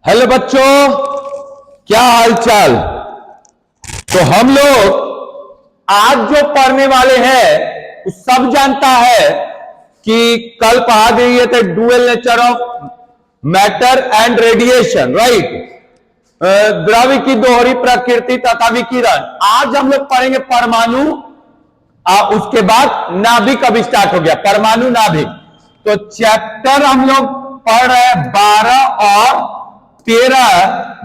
Hello बच्चों, क्या हालचाल। तो हम लोग आज जो पढ़ने वाले हैं वो सब जानता है कि कल पढ़ा दिए थे dual nature of matter and radiation, right. द्रव्य की दोहरी प्रकृति तथा विकिरण। आज हम लोग पढ़ेंगे परमाणु, उसके बाद नाभिक अब स्टार्ट हो गया, परमाणु नाभिक। तो चैप्टर हम लोग पढ़ रहे हैं 12 और 13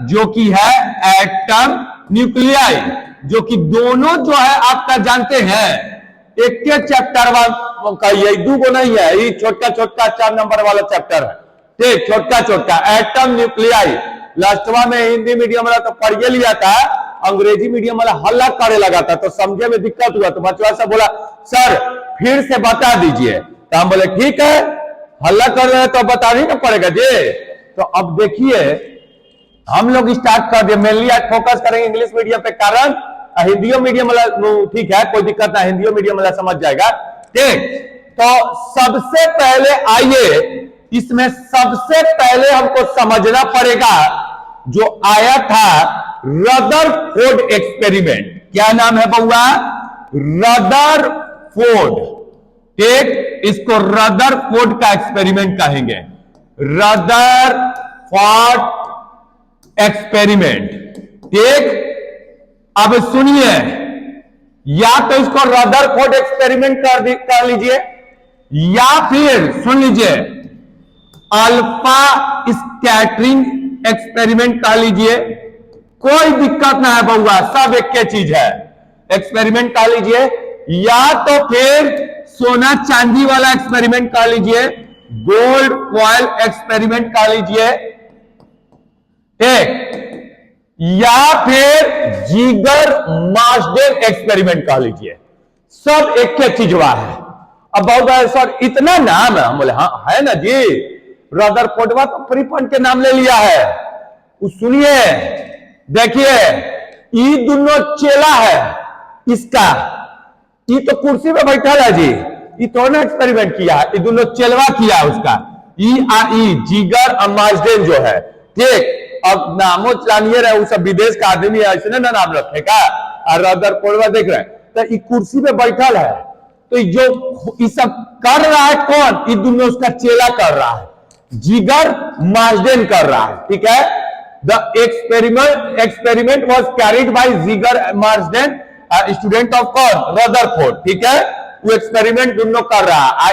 जो कि है एटम न्यूक्लियाई, जो कि दोनों जो है आपका जानते हैं एक के चैप्टर का, ये दो को नहीं है, ये छोटा छोटा 4 नंबर वाला चैप्टर है, ठीक, छोटा छोटा एटम न्यूक्लियाई। लास्टवा में हिंदी मीडियम वाला तो पढ़ लिया था, अंग्रेजी मीडियम वाला हल्ला करे लगा था तो समझे में दिक्कत हुआ, तो बच्चा से बोला सर फिर से बता दीजिए, तो हम बोले ठीक है, हल्ला कर रहे हैं तो बता नहीं ना पड़ेगा जी। तो अब देखिए हम लोग स्टार्ट कर दिए, मेनली आज फोकस करेंगे इंग्लिश मीडियम पे, कारण हिंदी मीडियम वाला ठीक है, कोई दिक्कत ना, हिंदी मीडियम वाला समझ जाएगा, ठीक। तो सबसे पहले आइए, इसमें सबसे पहले हमको समझना पड़ेगा जो आया था रदरफोर्ड एक्सपेरिमेंट। क्या नाम है बउआ? रदरफोर्ड, ठीक, इसको रदरफोर्ड का एक्सपेरिमेंट कहेंगे, रदरफोर्ड एक्सपेरिमेंट, ठीक। अब सुनिए, या तो इसको रदरफोर्ड एक्सपेरिमेंट कर लीजिए, या फिर सुन लीजिए अल्फा स्कैटरिंग एक्सपेरिमेंट कर लीजिए, कोई दिक्कत ना है बउआ, सब एक के चीज है, एक्सपेरिमेंट कर लीजिए। या तो फिर सोना चांदी वाला एक्सपेरिमेंट कर लीजिए, गोल्ड फॉयल एक्सपेरिमेंट कर लीजिए, ठीक, या फिर जीगर मार्सडेन एक्सपेरिमेंट कर लीजिए, सब एक के चीज हुआ है। अब बहुत सर इतना नाम है, हम बोले हाँ है ना जी, रदरफोर्ड तो प्रीफंड के नाम ले लिया है। सुनिए देखिए, ये दोनों चेला है इसका, ये तो कुर्सी पे बैठा है जी, ये तो ना एक्सपेरिमेंट किया है, ये दोनों चेलवा किया है उसका, ई जीगर और मार्सडेन जो है, ठीक। अब नामो जानिए रहे, वो सब विदेश का आदमी है, ऐसे ना नाम रखेगा। और रदरफोर्ड देख रहे हैं तो ये कुर्सी पे बैठा है, तो जो ये सब कर रहा है कौन? ये दोनों उसका चेला कर रहा है, जीगर मार्सडेन कर रहा है, ठीक है। The experiment was carried by Geiger Marsden, student of कौन? रदरफोर्ड, ठीक है। वो एक्सपेरिमेंट दोनों कर रहा है,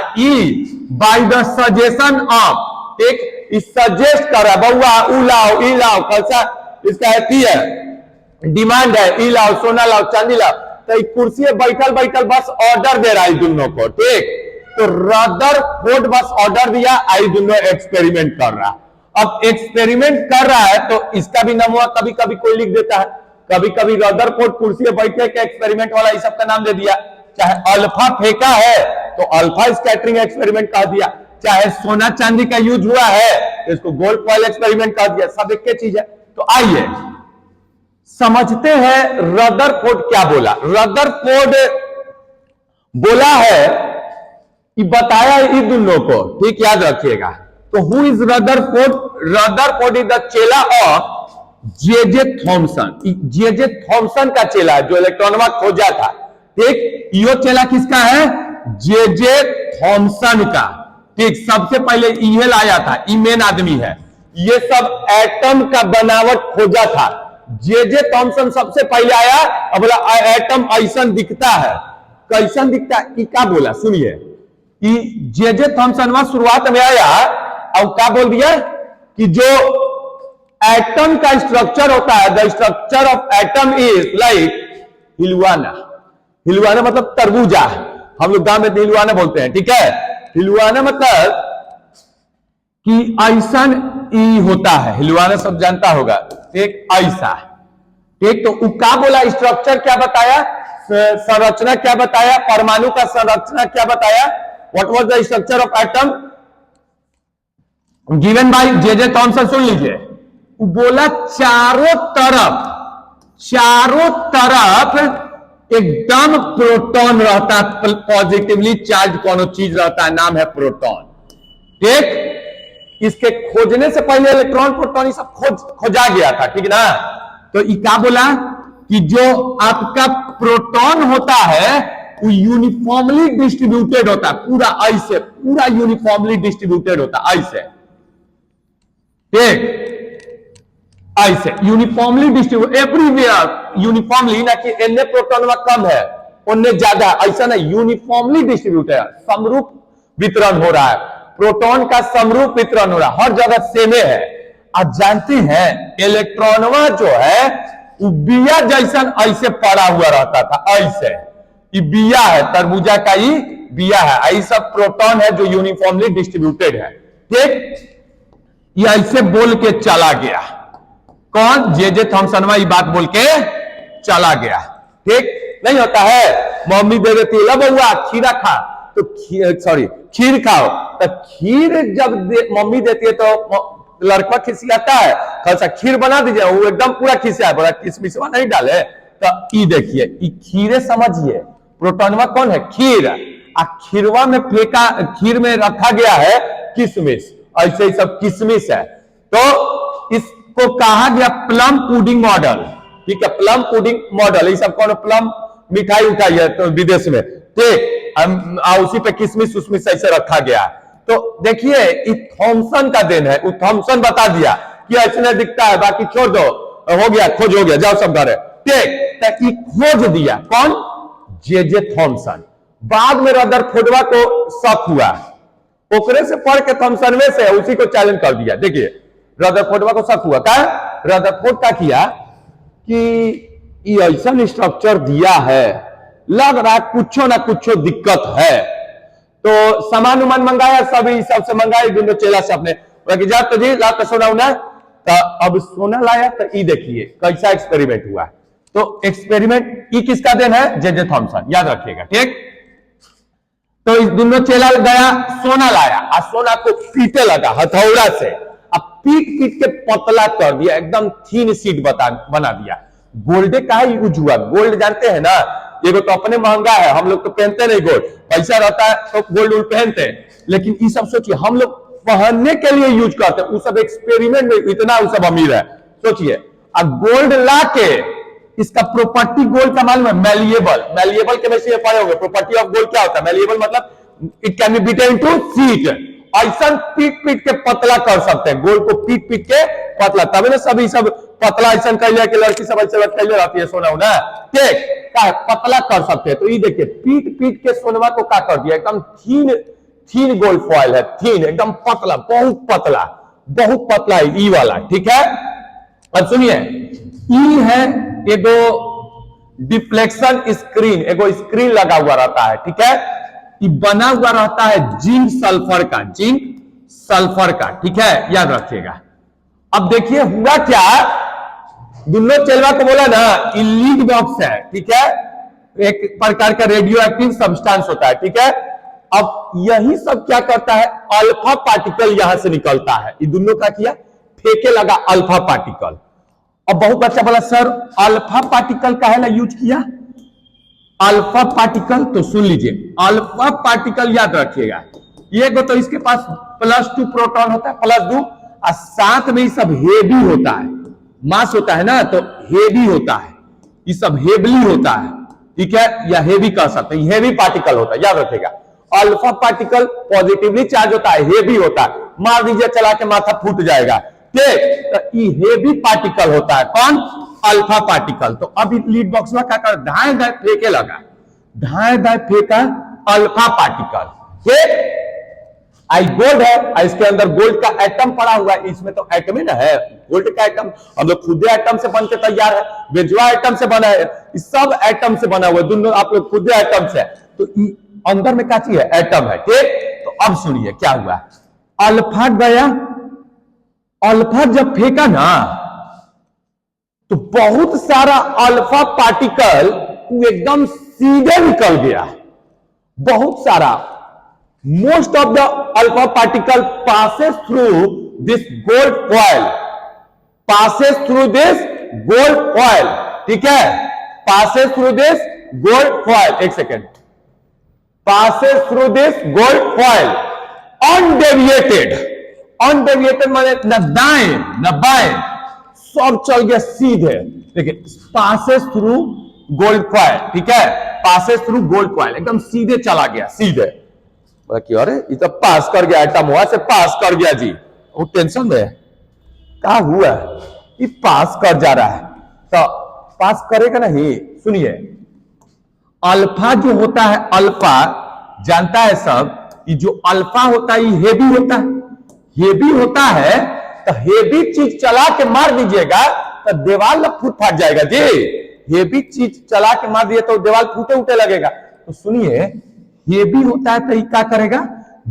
बाय द सजेशन ऑफ, ठीक, सजेस्ट कर रहा है बउआ, ऊ लाओ ई लाओ, कैसा इसका है डिमांड है, ई लाओ सोना लाओ चांदी लाओ, तो कुर्सी बैठल बैठल बस ऑर्डर दे रहा है दोनों को, ठीक। तो रदरफोर्ड बस ऑर्डर दिया, आई दोनों एक्सपेरिमेंट कर रहा है। अब एक्सपेरिमेंट कर रहा है तो इसका भी नाम हुआ, कभी कभी कोई लिख देता है, कभी कभी रदरफोर्ड कुर्सी पे बैठे के एक्सपेरिमेंट वाला इस सब का नाम दे दिया, चाहे अल्फा फेंका है तो अल्फा स्कैटरिंग एक्सपेरिमेंट कह दिया, चाहे सोना चांदी का यूज हुआ है तो इसको गोल्ड फॉयल एक्सपेरिमेंट कह दिया, सब एक चीज है। तो आइए समझते हैं रदरफोर्ड क्या बोला। रदरफोर्ड बोला है कि बताया इन दोनों को, ठीक, याद रखिएगा। तो who is Rutherford? Rutherford is the चेला of J Thomson. J Thomson का चेला है जो इलेक्ट्रॉनवा खोजा था, ठीक। यो चेला किसका है? जे थॉमसन का, ठीक। सबसे पहले ये लाया था, ये मेन आदमी है, ये सब एटम का बनावट खोजा था, जे थॉमसन सबसे पहले आया। अब बोला एटम ऐसा दिखता है, कैसा दिखता है, क्या बोला सुनिए, जे थॉमसन वहां शुरुआत में आया और क्या बोल दिया कि जो एटम का स्ट्रक्चर होता है, the structure of atom is like हिलवाना। हिलवाना मतलब तरबूजा, हम लोग गांव में हिलवाना बोलते हैं, ठीक है। हिलवाना मतलब कि ऐसा ही होता है, हिलवाना सब जानता होगा, एक ऐसा, ठीक। तो क्या बोला, स्ट्रक्चर क्या बताया, संरचना क्या बताया, परमाणु का संरचना क्या बताया, what was the structure of atom given by J Thomson. सुन लीजिए, बोला चारों तरफ एकदम प्रोटॉन रहता है, पॉजिटिवली चार्ज कोनो चीज रहता है, नाम है प्रोटॉन, ठीक। इसके खोजने से पहले इलेक्ट्रॉन प्रोटॉन ये सब खोजा गया था, ठीक ना। तो ये क्या बोला कि जो आपका प्रोटॉन होता है वो यूनिफॉर्मली डिस्ट्रीब्यूटेड होता है, पूरा ऐसे, पूरा यूनिफॉर्मली डिस्ट्रीब्यूटेड होता है ऐसे, ठीक, ऐसे यूनिफॉर्मली डिस्ट्रीब्यूट एवरीवेयर, यूनिफॉर्मली, ना कि एने प्रोटॉन में कम है उनने ज्यादा, ऐसा ना, यूनिफॉर्मली डिस्ट्रीब्यूट है, समरूप वितरण हो रहा है, प्रोटॉन का समरूप वितरण हो रहा है, हर जगह सेमे है। आप जानते हैं इलेक्ट्रॉनवा जो है वो बिया जैसा ऐसे पड़ा हुआ रहता था, ऐसे, ये बिया है, तरबूजा का ही बिया है, ऐसा सब प्रोटॉन है जो यूनिफॉर्मली डिस्ट्रीब्यूटेड है, ठीक। ये ऐसे बोल के चला गया, कौन, जे थॉमसनवा ये बात बोल के चला गया, ठीक। नहीं होता है, मम्मी दे देती है, ला बउआ खीरा खा, तो खीर खाओ, तो खीर जब मम्मी देती है तो लड़का खिसियाता है, खासा खीर बना दीजिए, वो एकदम पूरा खिसिया, बड़ा किसमिसवा नहीं डाले, तो ई देखिए, ई खीरे समझिए, प्रोटॉनवा कौन है, खीर, आ खीरवा में फेंका, खीर में रखा गया है किशमिश, ऐसे ही सब किशमिश है, तो इसको कहा गया प्लम पुडिंग मॉडल, ठीक है, प्लम पुडिंग मॉडल, ये सब कौन, प्लम मिठाई उठाई है तो विदेश में, ठीक, उसी पे किशमिश उशमिश ऐसे रखा गया। तो देखिए ये थॉमसन का देन है, वो थॉमसन बता दिया कि ऐसे दिखता है, बाकी छोड़ दो, हो गया, खोज हो गया, जाओ सब घर, ठीक, तो खोज दिया कौन, जे थॉमसन। बाद में रदरफोर्डवा को शक हुआ, ओकरे से पढ़ के थॉमसन में से उसी को चैलेंज कर दिया। देखिए रदरफोर्डवा को शक हुआ, क्या रदरफोर्ड क्या किया कि ये ऐसा स्ट्रक्चर दिया है, लग रहा है कुछ ना कुछ दिक्कत है, तो सामान उमान मंगाया, सभी सबसे मंगाया, दोनों चेला से अपने जा तो जी ला तो सोना उना, तो अब सोना लाया, तो ये देखिए कैसा एक्सपेरिमेंट हुआ। तो एक्सपेरिमेंट ये किसका देन है, जे थॉमसन, याद रखिएगा, ठीक। तो इस दोनों चेला गया, सोना लाया, और सोना को पीटे लगा हथौड़ा से, अब पीट पीट के पतला कर दिया, एकदम थीन शीट बना दिया। गोल्ड का यूज हुआ, गोल्ड जानते हैं ना, ये तो अपने महंगा है, हम लोग तो पहनते नहीं गोल्ड, पैसा रहता है तो गोल्ड पहनते हैं, लेकिन ये सब सोचिए हम लोग पहनने के लिए यूज करते हैं, वो सब एक्सपेरिमेंट में इतना वो सब अमीर है, सोचिए। अब गोल्ड ला के, इसका प्रॉपर्टी गोल्ड का मालूम है, मैलिएबल, मैलिएबल केमिस्ट्री में पढ़े होंगे, प्रॉपर्टी ऑफ गोल्ड क्या होता है, मैलिएबल मतलब it can be beaten into sheet, ऐसा पीट पीट के पतला कर सकते हैं, गोल्ड को पीट पीट के पतला, तभी ना सभी सब पतला ऐसा कर लिया कि लड़की सब ऐसे कैले रहती है सोना ना, ठीक, पतला कर सकते हैं। तो ये देखिए पीट पीट के सोनवा को क्या कर दिया, एकदम थीन गोल्ड फॉइल है, थीन एकदम पतला, बहुत पतला है ई वाला, ठीक है। अब सुनिए, ई है एगो डिफ्लेक्शन स्क्रीन, एगो स्क्रीन लगा हुआ रहता है, ठीक है, ये बना हुआ रहता है जिंक सल्फर का, जिंक सल्फर का, ठीक है, याद रखिएगा। अब देखिए हुआ क्या, दोनों चेलवा को बोला ना ये लीड बॉक्स है, ठीक है, एक प्रकार का रेडियो एक्टिव सब्सटेंस होता है, ठीक है। अब यही सब क्या करता है, अल्फा पार्टिकल यहां से निकलता है, ये दोनों का किया, फेंके लगा अल्फा पार्टिकल। अब बहुत बच्चा बोला सर अल्फा पार्टिकल का है ना यूज किया, अल्फा पार्टिकल, तो सुन लीजिए अल्फा पार्टिकल याद रखिएगा, ये तो इसके पास +2 प्रोटॉन होता है, +2, और साथ में ये सब हेवी होता है, मास होता है ना, तो हेवी होता है, ये सब हेवली होता है, ठीक है, या हेवी कह सकते हैं, हेवी पार्टिकल होता है, याद रखिएगा। अल्फा पार्टिकल पॉजिटिवली चार्ज होता है, हेवी होता है, मार दीजिए चला के माथा फूट जाएगा, ठीक, तो ये हेवी पार्टिकल होता है, कौन, अल्फा पार्टिकल। तो अब लीड बॉक्स में क्या कर, धाए धाए फेंके लगा, धाए धाए फेंका अल्फा पार्टिकल, ठीक, आई गोल्ड है, इसके अंदर गोल्ड का एटम पड़ा हुआ है, इसमें तो एटम ही ना है, गोल्ड का एटम हम लोग खुद एटम से बनके तैयार है, बेंजोआ एटम से बना है, सब एटम से बना हुआ है, दोनों आप लोग खुद एटम से, तो अंदर में क्या चीज है, एटम है, ठीक। तो अब सुनिए क्या हुआ, अल्फा गया, अल्फा जब फेंका ना तो बहुत सारा अल्फा पार्टिकल एकदम सीधे निकल गया, बहुत सारा, most of the alpha particle passes through this gold foil, passes through this gold foil, ठीक है, passes through this gold foil, एक second, passes through this gold foil undeviated, undeviated माने न दाएं न बाएं, सब चल गया सीधे। देखिए पासेस थ्रू गोल्ड कॉइल, ठीक है, पासेस थ्रू गोल्ड कॉइल एकदम सीधे चला गया, सीधे। अरे ये तो पास कर गया, एटम हुआ से पास कर गया जी, वो टेंशन में क्या हुआ, ये पास कर जा रहा है, तो पास करेगा नहीं। सुनिए अल्फा जो होता है, अल्फा जानता है सब कि जो अल्फा होता है ये हेवी होता है, हेवी होता है तो हेवी चीज चला के मार दीजिएगा तो दीवार फूट फाट जाएगा जी। हेवी चीज चला के मार दिए तो दीवार फूटे उठे लगेगा। तो सुनिए हेवी होता है तो ये क्या करेगा,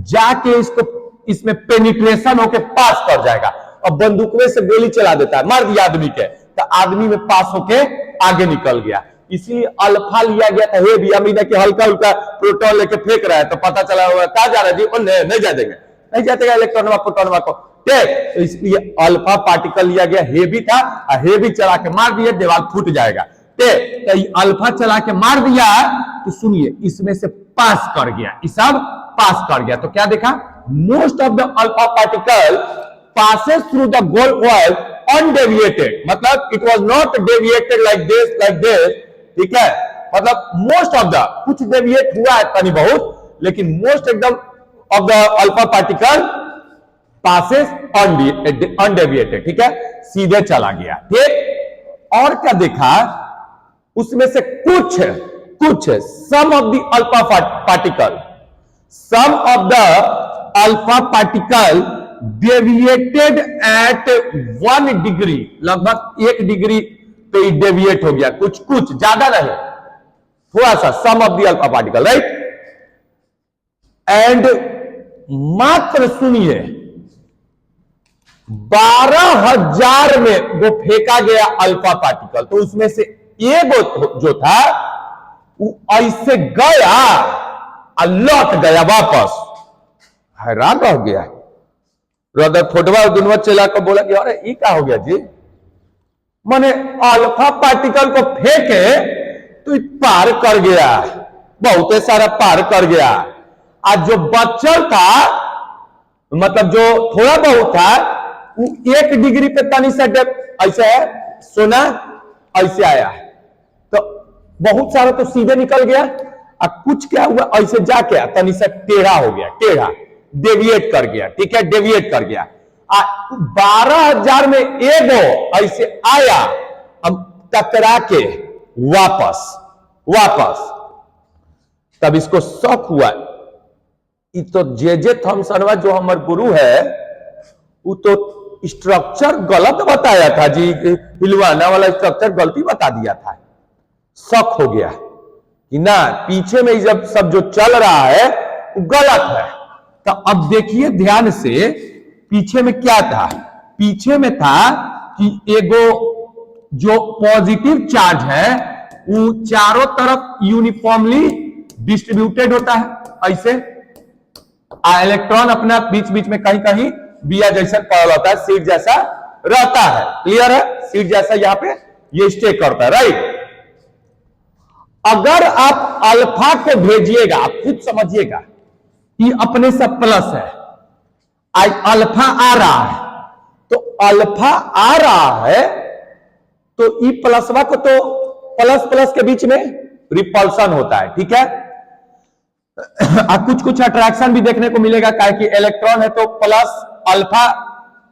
जाके इसको इसमें पेनिट्रेशन होके पास कर जाएगा और बंदूक से गोली चला देता है, मार दिया आदमी के तो आदमी में पास होके आगे निकल गया। इसीलिए अल्फा लिया गया था हेवी। अमीना के हल्का हल्का प्रोटॉन लेके फेंक रहा है तो पता चला हुआ कहा जा रहा है जी, नहीं जा देंगे, नहीं जातेगा इलेक्ट्रॉनवा प्रोटॉनवा को, ठीक। तो इसलिए अल्फा पार्टिकल लिया गया, हेवी था, हेवी चला के मार दिया दीवार फूट जाएगा, ठीक। तो अल्फा चला के मार दिया तो सुनिए इसमें से पास कर गया, ये सब पास कर गया। तो क्या देखा, most of the alpha particle passes through the gold coil undeviated, मतलब it was not deviated like this, ठीक है, मतलब मोस्ट ऑफ द, कुछ डेविएट हुआ है तनी बहुत, लेकिन मोस्ट एकदम of the alpha particle passes undeviated, ठीक है, सीधे चला गया, ठीक। और क्या देखा, उसमें से कुछ some of the alpha particle, some of the alpha particle deviated at 1 degree, लगभग 1 डिग्री पे डेविएट हो गया, कुछ ज्यादा नहीं, थोड़ा सा, some of the alpha particle, right. And मात्र सुनिए 12,000 में वो फेंका गया अल्फा पार्टिकल, तो उसमें से एक जो था वो ऐसे गया और लौट गया वापस। हैरान रह गया ब्रदर फोटवा दुनवा चला को बोला कि अरे ये क्या हो गया जी, माने अल्फा पार्टिकल को फेंके तो पार कर गया, बहुत सारा पार कर गया, आज जो बचल था मतलब जो थोड़ा बहुत था वो 1 डिग्री पे तनी सा ऐसे है, सोना ऐसे आया, तो बहुत सारा तो सीधे निकल गया, और कुछ क्या हुआ ऐसे जाके तनी सा टेढ़ा हो गया, टेढ़ा डेविएट कर गया, ठीक है, डेविएट कर गया। 12,000 में एगो ऐसे आया, अब टकरा के वापस तब इसको शक हुआ, ये तो जे थॉमसनवा जो हमारे गुरु है वो तो स्ट्रक्चर गलत बताया था जी, हिलवाना वाला स्ट्रक्चर गलती बता दिया था। शक हो गया कि ना पीछे में जब सब जो चल रहा है वो गलत है। तो अब देखिए ध्यान से, पीछे में क्या था, पीछे में था कि एगो जो पॉजिटिव चार्ज है वो चारों तरफ यूनिफॉर्मली डिस्ट्रीब्यूटेड होता है ऐसे, इलेक्ट्रॉन अपना बीच बीच में कहीं कहीं बिया जैसा पड़ा होता है, सीट जैसा रहता है, क्लियर है, सीट जैसा यहां पे ये स्टे करता है, राइट। अगर आप अल्फा को भेजिएगा, आप खुद समझिएगा, ये अपने से प्लस है, अल्फा आ रहा है, तो अल्फा आ रहा है तो ई प्लसवा को तो प्लस प्लस के बीच में रिपल्सन होता है, ठीक है। कुछ अट्रैक्शन भी देखने को मिलेगा, काहे कि इलेक्ट्रॉन है तो प्लस अल्फा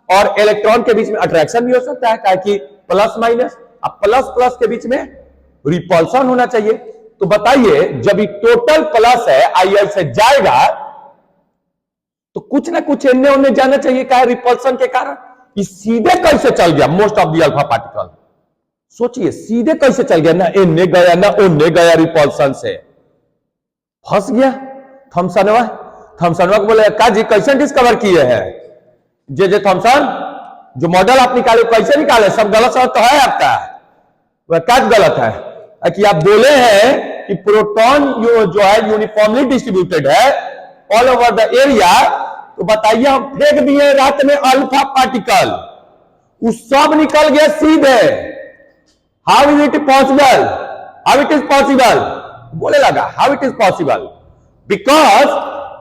और इलेक्ट्रॉन के बीच में अट्रैक्शन भी हो सकता है, काहे कि प्लस माइनस, अब प्लस प्लस के बीच में रिपल्सन होना चाहिए। तो बताइए जब ये टोटल प्लस है, आई से जाएगा तो कुछ ना कुछ इन्ने उन्ने जाना चाहिए, क्या रिपल्सन के कारण। ये सीधे कैसे चल गया most of the alpha particle, सोचिए सीधे कैसे चल गया, ना इन्ने गया ना उन्ने गया, रिपल्सन से फंस गया। थॉमसनवा को बोले का जी कैसे डिस्कवर किए हैं, जे थॉमसन जो मॉडल आप निकाले कैसे निकाले, सब गलत सब तो है आपका, वह क्या गलत है कि आप बोले हैं कि प्रोटॉन जो है यूनिफॉर्मली डिस्ट्रीब्यूटेड है ऑल ओवर द एरिया, तो बताइए हम फेंक दिए रात में अल्फा पार्टिकल, उस सब निकल गया सीधे, how is it possible, how it is possible, बोले लगा how it is possible, because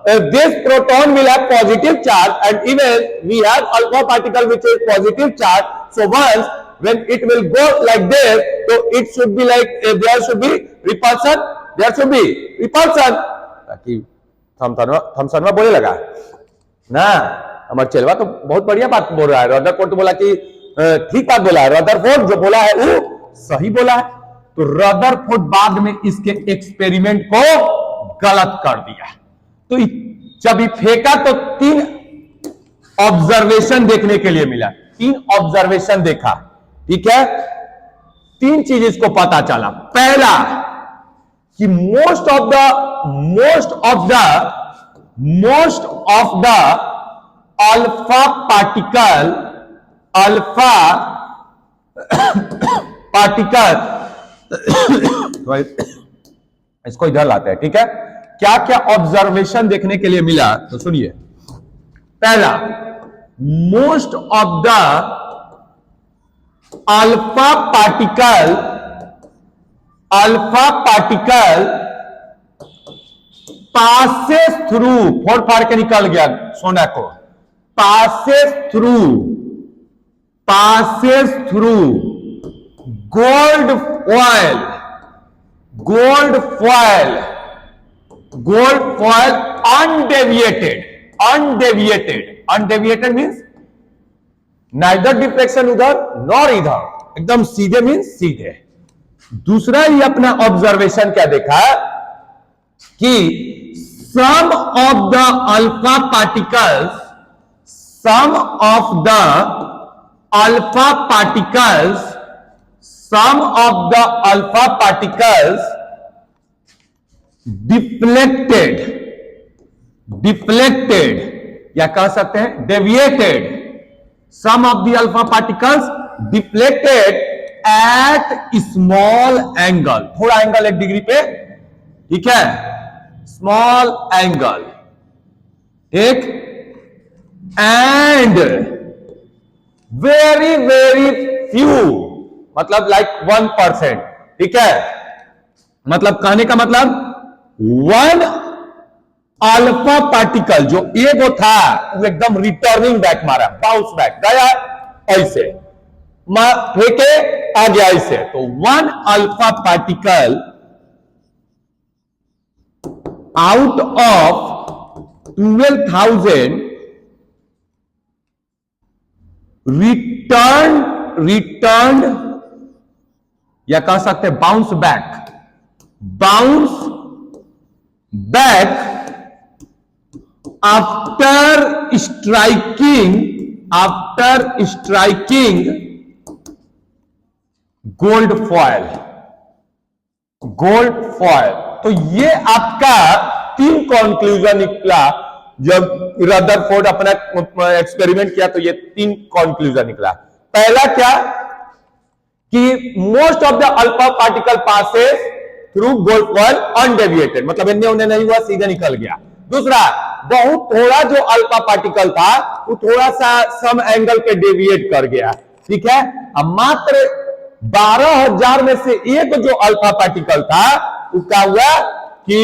this proton will have positive charge, and even we have alpha particle which is positive charge. So once when it will go like this, so it should be like there should be repulsion, there should be repulsion. ताकि Thompson में बोले लगा ना, हमारे चेलवा तो बहुत बढ़िया बात बोल रहा है। रदरफोर्ड तो बोला कि ठीक बात बोला है, रदरफोर्ड जो बोला है वो सही बोला है। तो रदरफोर्ड बाद में इसके एक्सपेरिमेंट को गलत कर दिया। तो जब ये फेंका तो 3 ऑब्जर्वेशन देखने के लिए मिला, 3 ऑब्जर्वेशन देखा, ठीक है। 3 चीज इसको पता चला। पहला कि most of the alpha particle इसको इधर लाते हैं, ठीक है। क्या क्या ऑब्जर्वेशन देखने के लिए मिला तो सुनिए। पहला, most of the alpha particle passes through, फोड़ फाड़ के निकल गया सोना को, passes through gold foil undeviated means neither deflection उधर नॉर इधर, एकदम सीधे मीन्स सीधे। दूसरा ही अपना ऑब्जर्वेशन क्या देखा कि some of the alpha particles deflected या कह सकते हैं deviated, some of the alpha particles deflected at small angle, थोड़ा एंगल 1 डिग्री पे, ठीक है, स्मॉल एंगल, ठीक, एंड वेरी फ्यू, मतलब लाइक 1%, ठीक है। मतलब कहने का मतलब 1 अल्फा पार्टिकल जो एगो था वो एकदम रिटर्निंग बैक मारा, बाउंस बैक गया ऐसे, फेंके आ गया ऐसे। तो 1 alpha particle out of 12,000 return या कह सकते हैं bounce back after striking gold foil. तो ये आपका 3 कंक्लूजन निकला। जब रदरफोर्ड अपना एक्सपेरिमेंट किया तो ये 3 कंक्लूजन निकला। पहला क्या कि most of the alpha particle passes through gold foil undeviated, मतलब इन्हें उन्हें नहीं हुआ, सीधे निकल गया। दूसरा, बहुत थोड़ा जो अल्फा पार्टिकल था वो थोड़ा सा सम एंगल पे डेविएट कर गया, ठीक है। अब मात्र 12,000 में से एक जो अल्फा पार्टिकल था उसका हुआ कि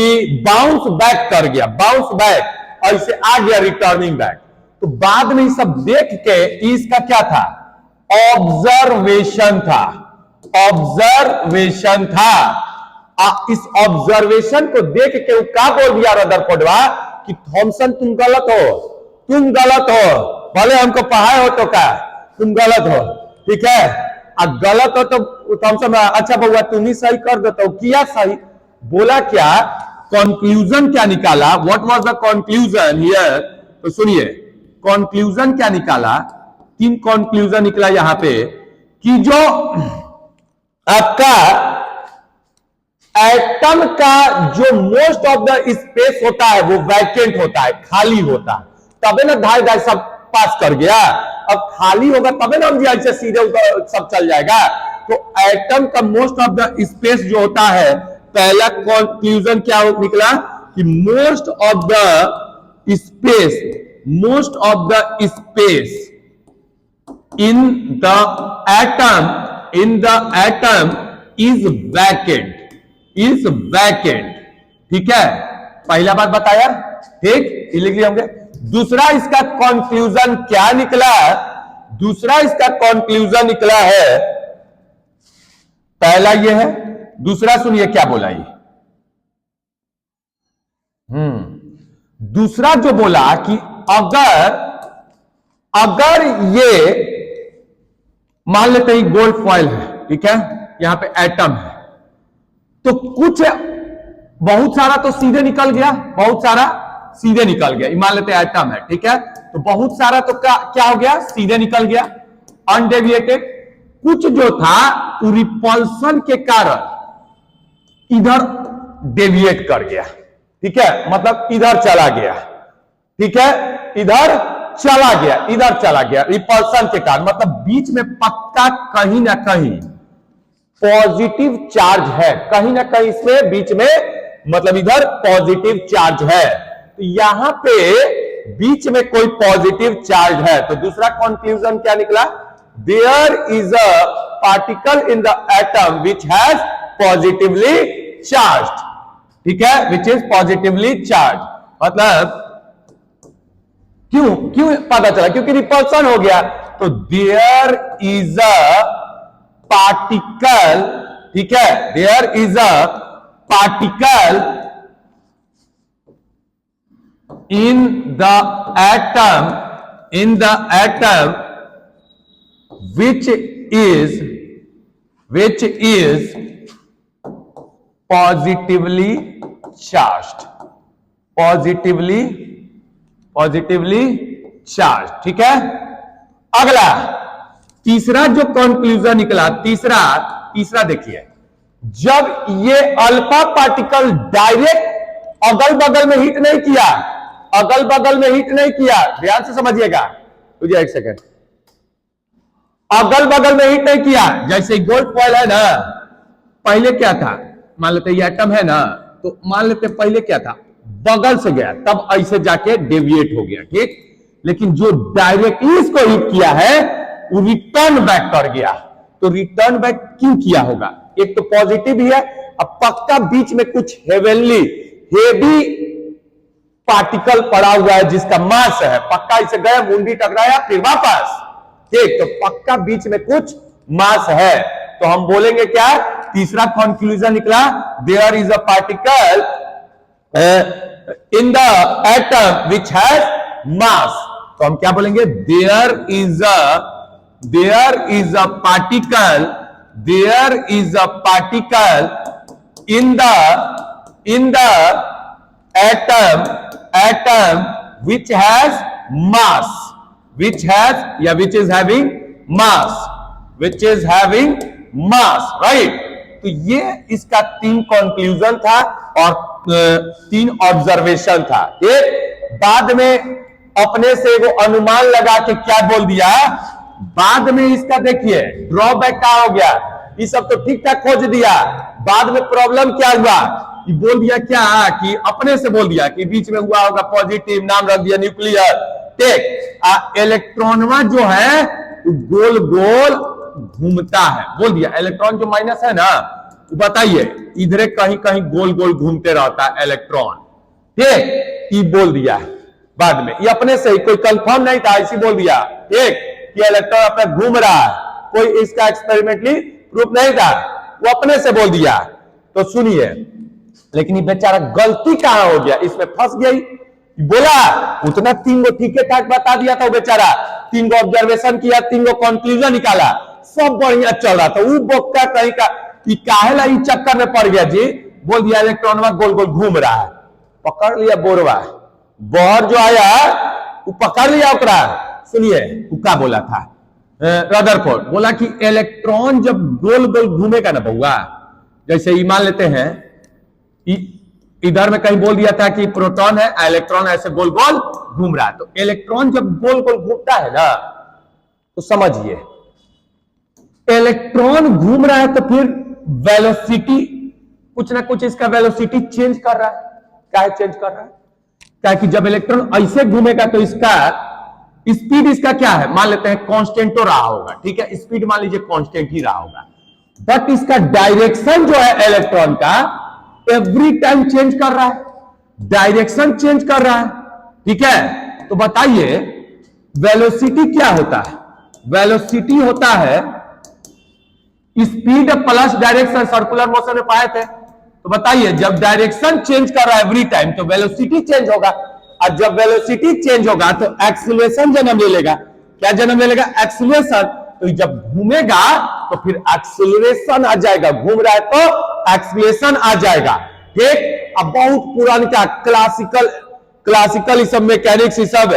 बाउंस बैक कर गया, बाउंस बैक, और इसे आ गया रिटर्निंग बैक। तो बाद में सब देख के इसका क्या था, ऑब्जर्वेशन था। इस ऑब्जर्वेशन को देख के वो क्या बोल दिया रदरफोर्डवा कि थॉमसन तुम गलत हो, भले हमको पढ़ाए हो तो क्या, तुम गलत हो, ठीक है। गलत हो तो थॉमसन अच्छा बउआ तुम ही सही कर देते हो, किया सही, बोला क्या, कंक्लूजन क्या निकाला, what was the conclusion here. तो सुनिए कंक्लूजन क्या निकाला, 3 कंक्लूजन निकला यहां पे कि जो आपका एटम का जो मोस्ट ऑफ द स्पेस होता है वो वैकेंट होता है, खाली होता है, तबे ना धाई सब पास कर गया। अब खाली होगा तबे ना हम ऐसे सीधे सब चल जाएगा। तो एटम का मोस्ट ऑफ द स्पेस जो होता है, पहला कंक्लूजन क्या निकला कि most of the space in the atom is vacant, ठीक है। पहला बात बताया, ठीक, ये लिख लिया होंगे। दूसरा इसका कंक्लूजन क्या निकला, दूसरा इसका कंक्लूजन निकला है, पहला ये है, दूसरा सुनिए क्या बोला ये। दूसरा जो बोला कि अगर ये मान लेते हैं गोल्ड फॉइल है, ठीक है, यहां पे एटम है, तो कुछ बहुत सारा तो सीधे निकल गया, बहुत सारा सीधे निकल गया, मान लेते हैं एटम है, ठीक है, तो बहुत सारा तो क्या हो गया, सीधे निकल गया, अनडेविएटेड। कुछ जो था वो रिपल्सन के कारण इधर डेविएट कर गया, ठीक है, मतलब इधर चला गया, ठीक है, इधर चला गया, इधर चला गया रिपल्सन के कारण, मतलब बीच में पक्का कहीं ना कहीं पॉजिटिव चार्ज है, कहीं ना कहीं इसमें बीच में, मतलब इधर पॉजिटिव चार्ज है, तो यहां पे बीच में कोई पॉजिटिव चार्ज है। तो दूसरा कंक्लूजन क्या निकला, there is a particle in the atom which has positively charged, ठीक है, विच इज पॉजिटिवली चार्ज। मतलब क्यों पता चला, क्योंकि रिपल्सन हो गया, तो देयर इज अ पार्टिकल, ठीक है, there is a particle in the atom which is positively charged, positively charged, ठीक है। अगला तीसरा जो कंक्लूजन निकला, तीसरा देखिए, जब ये अल्फा पार्टिकल डायरेक्ट अगल बगल में हिट नहीं किया, अगल बगल में हिट नहीं किया, ध्यान से समझिएगा, मुझे एक सेकंड, अगल बगल में हिट नहीं किया, जैसे गोल्ड फॉइल है ना, पहले क्या था, मान लेते ये एटम है ना, तो मान लेते पहले क्या था, बगल से गया, तब ऐसे जाके डेविएट हो गया, ठीक, लेकिन जो डायरेक्टली इसको हिट किया है वो रिटर्न बैक कर गया। तो रिटर्न बैक क्यों किया होगा, एक तो पॉजिटिव ही है, अब पक्का बीच में कुछ हेवी पार्टिकल पड़ा हुआ है जिसका मास है, पक्का इसे गया, मुंडी टकराया, फिर वापस, ठीक, तो पक्का बीच में कुछ मास है, तो हम बोलेंगे क्या, तीसरा कंक्लूजन निकला, there is a particle in the atom which has mass, तो हम क्या बोलेंगे, there is a particle in the atom which has mass, which is having mass, right। तो ये इसका 3 कंक्लूजन था और 3 ऑब्जर्वेशन था। एक बाद में अपने से वो अनुमान लगा के क्या बोल दिया, बाद में इसका देखिए ड्रॉबैक क्या हो गया, ये सब तो ठीक ठाक खोज दिया, बाद में प्रॉब्लम क्या हुआ, ये बोल दिया क्या कि अपने से बोल दिया कि बीच में हुआ होगा पॉजिटिव, नाम रख दिया न्यूक्लियर, ठीक, इलेक्ट्रॉनवा जो है गोल गोल घूमता है, बोल दिया इलेक्ट्रॉन जो माइनस है ना, बताइए इधर कहीं कहीं गोल गोल घूमते रहता है इलेक्ट्रॉन, ठीक, ये बोल दिया है बाद में, ये अपने से कोई कंफर्म नहीं था, इसी बोल दिया, ठीक, कि इलेक्ट्रॉन अपना घूम रहा है, कोई इसका एक्सपेरिमेंटली प्रूफ नहीं था, वो अपने से बोल दिया। तो सुनिए, लेकिन ये बेचारा गलती कहां हो गया, इसमें फंस गई, बोला उतना 3 गो ठीक ठाक बता दिया था, वो बेचारा 3 गो ऑब्जर्वेशन किया, 3 गो कंक्लूजन निकाला, सब बढ़िया चल रहा था, वो बोक्का कहीं का कि काहेला ई चक्कर में पड़ गया जी, बोल दिया इलेक्ट्रॉन गोल गोल घूम रहा है, पकड़ लिया बोरवा, बॉर जो आया वो पकड़ लिया ओकरा। सुनिए वो क्या बोला था, रदरफोर्ड बोला कि इलेक्ट्रॉन जब गोल गोल घूमेगा ना बउआ, जैसे ये मान लेते हैं इधर में कहीं बोल दिया था कि प्रोटॉन है, इलेक्ट्रॉन ऐसे गोल गोल घूम रहा है, तो इलेक्ट्रॉन जब गोल गोल घूमता है ना, तो समझिए इलेक्ट्रॉन घूम रहा है, तो फिर वेलोसिटी कुछ ना कुछ इसका वेलोसिटी चेंज कर रहा है, क्या है चेंज कर रहा है, क्या कि जब इलेक्ट्रॉन ऐसे घूमेगा तो इसका स्पीड इसका क्या है, मान लेते हैं कांस्टेंट तो रहा होगा, ठीक है, स्पीड मान लीजिए कांस्टेंट ही रहा होगा, बट इसका डायरेक्शन जो है इलेक्ट्रॉन का एवरी टाइम चेंज कर रहा है। डायरेक्शन चेंज कर रहा है, ठीक है। तो बताइए वेलोसिटी क्या होता है? वेलोसिटी होता है speed plus direction, circular motion में पाए थे। तो बताइए जब डायरेक्शन चेंज कर रहा है एवरी टाइम तो वेलोसिटी चेंज होगा, और जब वेलोसिटी चेंज होगा तो एक्सीलरेशन जन्म ले लेगा। क्या जन्म ले लेगा? एक्सीलरेशन। तो जब घूमेगा तो फिर एक्सीलरेशन आ जाएगा, घूम रहा है तो एक्सीलरेशन आ जाएगा, ठीक। अब बहुत पुराना क्लासिकल इस सब मैकेनिक्स इस सब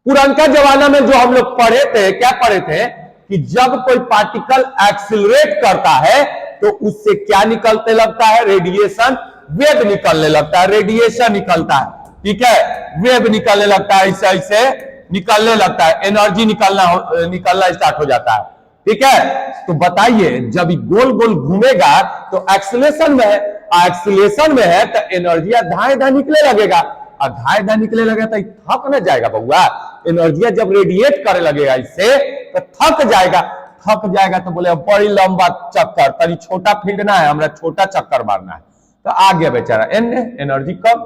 पुराना जमाना में जो हम लोग पढ़े थे, क्या पढ़े थे कि जब कोई पार्टिकल एक्सीलरेट करता है तो उससे क्या निकलने लगता है? रेडिएशन वेव निकलने लगता है, रेडिएशन निकलता है, ठीक है। वेव निकलने लगता है, ऐसे ऐसे निकलने लगता है, एनर्जी निकलना स्टार्ट हो जाता है, ठीक है। तो बताइए जब गोल गोल घूमेगा तो एक्सीलरेशन में है, एक्सीलरेशन में है तो एनर्जी धाए धाए निकले लगेगा, और धाए धाए निकले लगेगा तो थक न जाएगा बउआ। एनर्जी जब रेडिएट करे लगेगा इससे तो थक जाएगा, थक जाएगा तो बोले बड़ी लंबा चक्कर, तनी छोटा फील्ड ना है, हमरा छोटा चक्कर मारना है, तो आ गया बेचारा एनर्जी कम,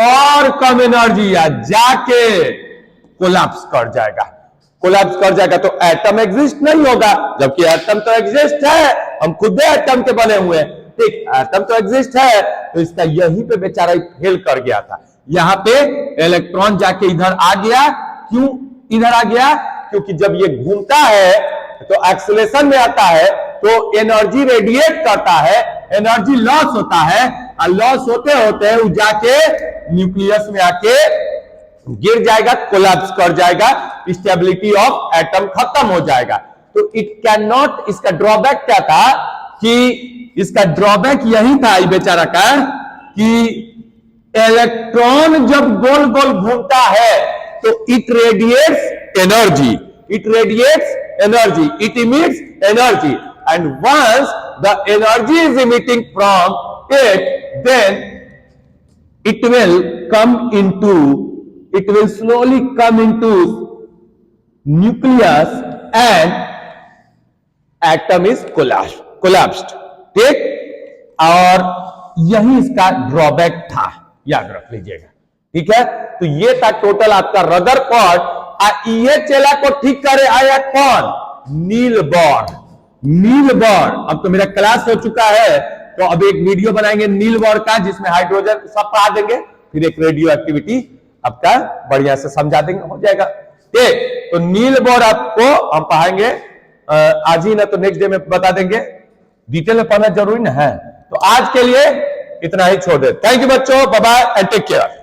और कम एनर्जी जाके कोलैप्स कर जाएगा, कोलैप्स कर जाएगा। तो एटम एग्जिस्ट नहीं होगा, जबकि एटम तो एग्जिस्ट है, हम खुद एटम के बने हुए हैं, ठीक। एटम तो एग्जिस्ट है, तो इसका यहीं पे बेचारा फेल कर गया था। यहां पे इलेक्ट्रॉन जाके इधर आ गया, क्यों इधर आ गया? क्योंकि जब ये घूमता है तो एक्सीलरेशन में आता है तो एनर्जी रेडिएट करता है, एनर्जी लॉस होता है, और लॉस होते होते वो जाके न्यूक्लियस में आके गिर जाएगा, कोलैप्स कर जाएगा, स्टेबिलिटी ऑफ एटम खत्म हो जाएगा। तो इट कैन नॉट, इसका ड्रॉबैक क्या था कि इसका ड्रॉबैक यही था बेचारा का कि इलेक्ट्रॉन जब गोल गोल घूमता है तो it radiates energy, it radiates energy, it emits energy, and once the energy is emitting from it, then it will slowly come into nucleus and atom is collapsed, ठीक। और यही इसका ड्रॉबैक था, याद रख लीजिएगा, ठीक है। तो ये था टोटल आपका रदरफोर्ड। ये चेला को ठीक करे आया कौन? Niels Bohr. नील बोर, अब तो मेरा क्लास हो चुका है, तो अब एक वीडियो बनाएंगे नील बोर का जिसमें हाइड्रोजन सब पढ़ा देंगे, फिर एक रेडियो एक्टिविटी आपका बढ़िया से समझा देंगे, हो जाएगा, ठीक। तो नील बोर आपको हम पढ़ाएंगे आज ही ना, तो नेक्स्ट डे में बता देंगे, डिटेल में पढ़ना जरूरी ना है। तो आज के लिए इतना ही छोड़ दे। थैंक यू बच्चों, bye bye and take care.